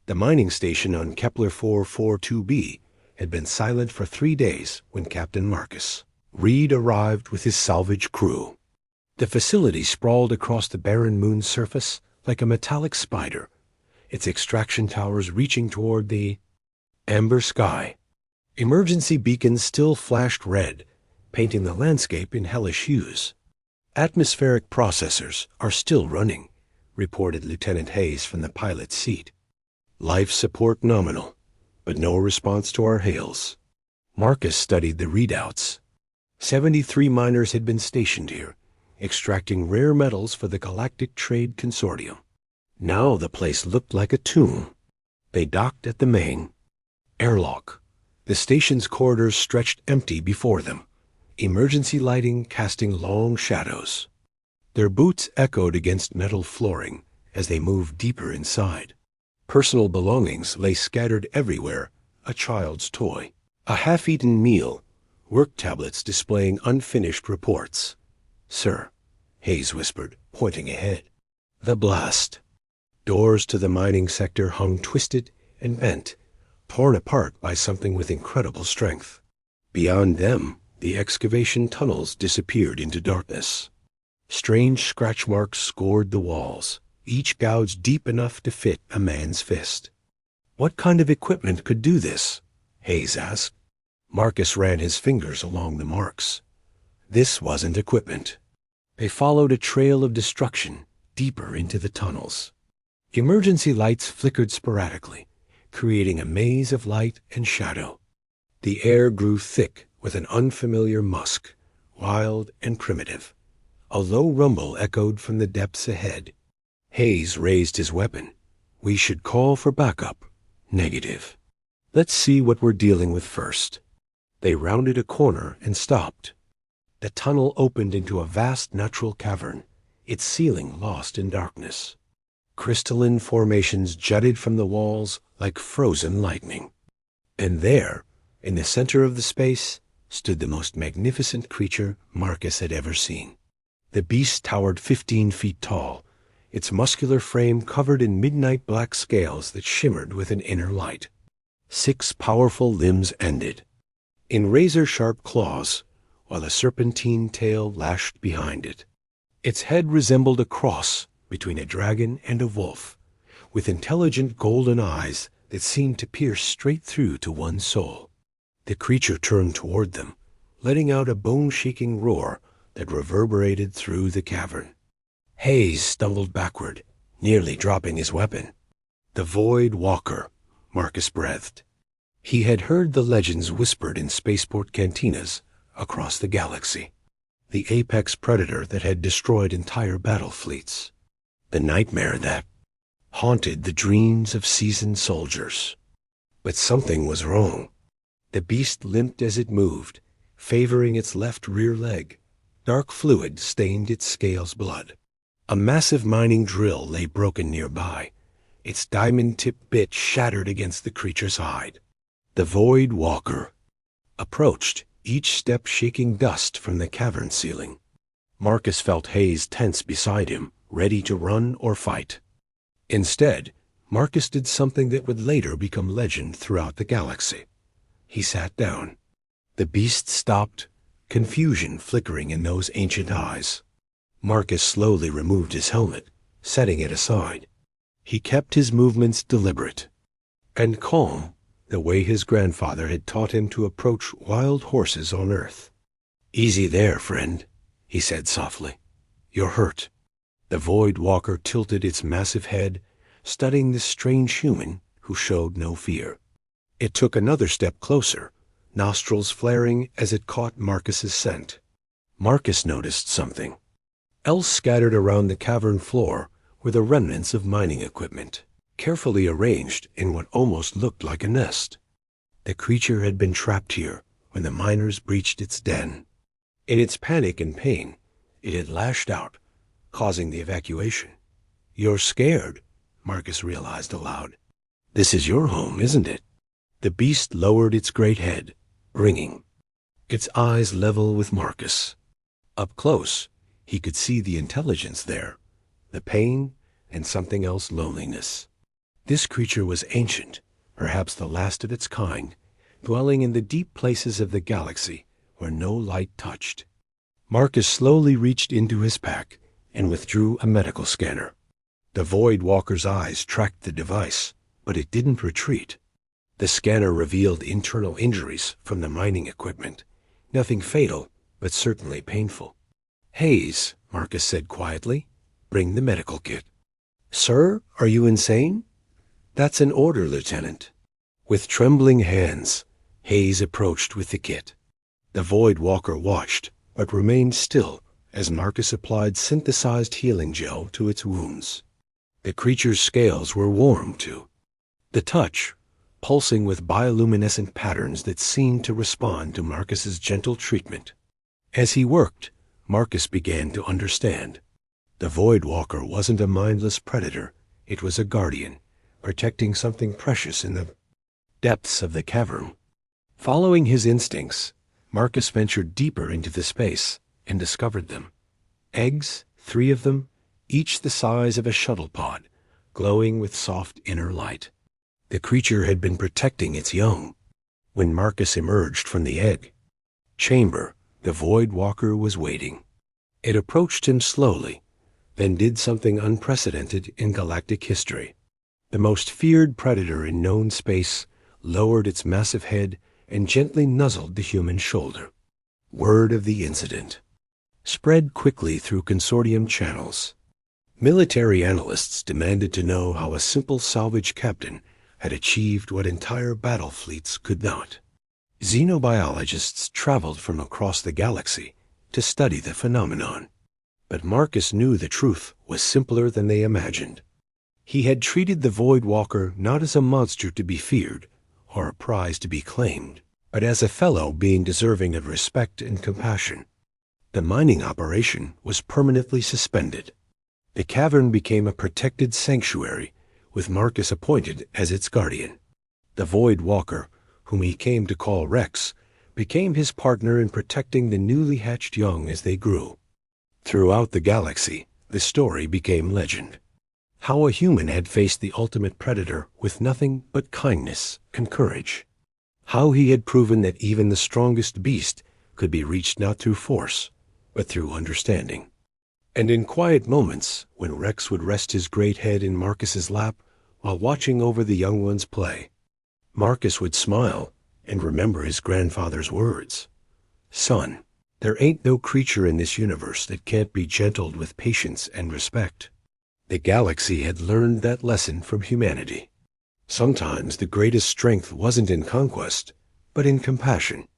The mining station on Kepler 442b had been silent for 3 days when Captain Marcus Reed arrived with his salvage crew. The facility sprawled across the barren moon's surface like a metallic spider, its extraction towers reaching toward the amber sky. Emergency beacons still flashed red, painting the landscape in hellish hues. "Atmospheric processors are still running," reported Lieutenant Hayes from the pilot's seat. "Life support nominal, but no response to our hails." Marcus studied the readouts. 73 miners had been stationed here, extracting rare metals for the Galactic Trade Consortium. Now the place looked like a tomb. They docked at the main airlock. The station's corridors stretched empty before them, emergency lighting casting long shadows. Their boots echoed against metal flooring as they moved deeper inside. Personal belongings lay scattered everywhere, a child's toy, a half-eaten meal, work tablets displaying unfinished reports. "Sir," Hayes whispered, pointing ahead. The blast. Doors to the mining sector hung twisted and bent, torn apart by something with incredible strength. Beyond them, the excavation tunnels disappeared into darkness. Strange scratch marks scored the walls, each gouged deep enough to fit a man's fist. "What kind of equipment could do this?" Hayes asked. Marcus ran his fingers along the marks. This wasn't equipment. They followed a trail of destruction deeper into the tunnels. Emergency lights flickered sporadically, creating a maze of light and shadow. The air grew thick with an unfamiliar musk, wild and primitive. A low rumble echoed from the depths ahead. Hayes raised his weapon. "We should call for backup." "Negative. Let's see what we're dealing with first." They rounded a corner and stopped. The tunnel opened into a vast natural cavern, its ceiling lost in darkness. Crystalline formations jutted from the walls like frozen lightning. And there, in the center of the space, stood the most magnificent creature Marcus had ever seen. The beast towered 15 feet tall, its muscular frame covered in midnight black scales that shimmered with an inner light. 6 powerful limbs ended in razor-sharp claws, while a serpentine tail lashed behind it. Its head resembled a cross between a dragon and a wolf, with intelligent golden eyes that seemed to pierce straight through to one's soul. The creature turned toward them, letting out a bone-shaking roar that reverberated through the cavern. Hayes stumbled backward, nearly dropping his weapon. "The Void Walker," Marcus breathed. He had heard the legends whispered in spaceport cantinas across the galaxy. The apex predator that had destroyed entire battle fleets. The nightmare that haunted the dreams of seasoned soldiers. But something was wrong. The beast limped as it moved, favoring its left rear leg. Dark fluid stained its scales blood. A massive mining drill lay broken nearby, its diamond-tipped bit shattered against the creature's hide. The Void Walker approached, each step shaking dust from the cavern ceiling. Marcus felt Hayes tense beside him, ready to run or fight. Instead, Marcus did something that would later become legend throughout the galaxy. He sat down. The beast stopped, confusion flickering in those ancient eyes. Marcus slowly removed his helmet, setting it aside. He kept his movements deliberate and calm, the way his grandfather had taught him to approach wild horses on Earth. "Easy there, friend," he said softly. "You're hurt." The Void Walker tilted its massive head, studying this strange human who showed no fear. It took another step closer, nostrils flaring as it caught Marcus's scent. Marcus noticed something. Else scattered around the cavern floor were the remnants of mining equipment, carefully arranged in what almost looked like a nest. The creature had been trapped here when the miners breached its den. In its panic and pain, it had lashed out, causing the evacuation. "You're scared," Marcus realized aloud. "This is your home, isn't it?" The beast lowered its great head, ringing, its eyes level with Marcus. Up close, he could see the intelligence there, the pain and something else, loneliness. This creature was ancient, perhaps the last of its kind, dwelling in the deep places of the galaxy where no light touched. Marcus slowly reached into his pack and withdrew a medical scanner. The Void Walker's eyes tracked the device, but it didn't retreat. The scanner revealed internal injuries from the mining equipment. Nothing fatal, but certainly painful. "Hayes," Marcus said quietly, "bring the medical kit." "Sir, are you insane?" "That's an order, Lieutenant." With trembling hands, Hayes approached with the kit. The Void Walker watched, but remained still as Marcus applied synthesized healing gel to its wounds. The creature's scales were warm, too. The touch, pulsing with bioluminescent patterns that seemed to respond to Marcus's gentle treatment. As he worked, Marcus began to understand. The Void Walker wasn't a mindless predator. It was a guardian, protecting something precious in the depths of the cavern. Following his instincts, Marcus ventured deeper into the space and discovered them. Eggs, 3 of them, each the size of a shuttle pod, glowing with soft inner light. The creature had been protecting its young. When Marcus emerged from the egg chamber, the Void Walker was waiting. It approached him slowly, then did something unprecedented in galactic history. The most feared predator in known space lowered its massive head and gently nuzzled the human shoulder. Word of the incident spread quickly through consortium channels. Military analysts demanded to know how a simple salvage captain had achieved what entire battle fleets could not. Xenobiologists traveled from across the galaxy to study the phenomenon. But Marcus knew the truth was simpler than they imagined. He had treated the Void Walker not as a monster to be feared or a prize to be claimed, but as a fellow being deserving of respect and compassion. The mining operation was permanently suspended. The cavern became a protected sanctuary, with Marcus appointed as its guardian. The Void Walker, whom he came to call Rex, became his partner in protecting the newly hatched young as they grew. Throughout the galaxy, the story became legend. How a human had faced the ultimate predator with nothing but kindness and courage. How he had proven that even the strongest beast could be reached not through force, but through understanding. And in quiet moments, when Rex would rest his great head in Marcus's lap while watching over the young one's play, Marcus would smile and remember his grandfather's words. "Son, there ain't no creature in this universe that can't be gentled with patience and respect." The galaxy had learned that lesson from humanity. Sometimes the greatest strength wasn't in conquest, but in compassion.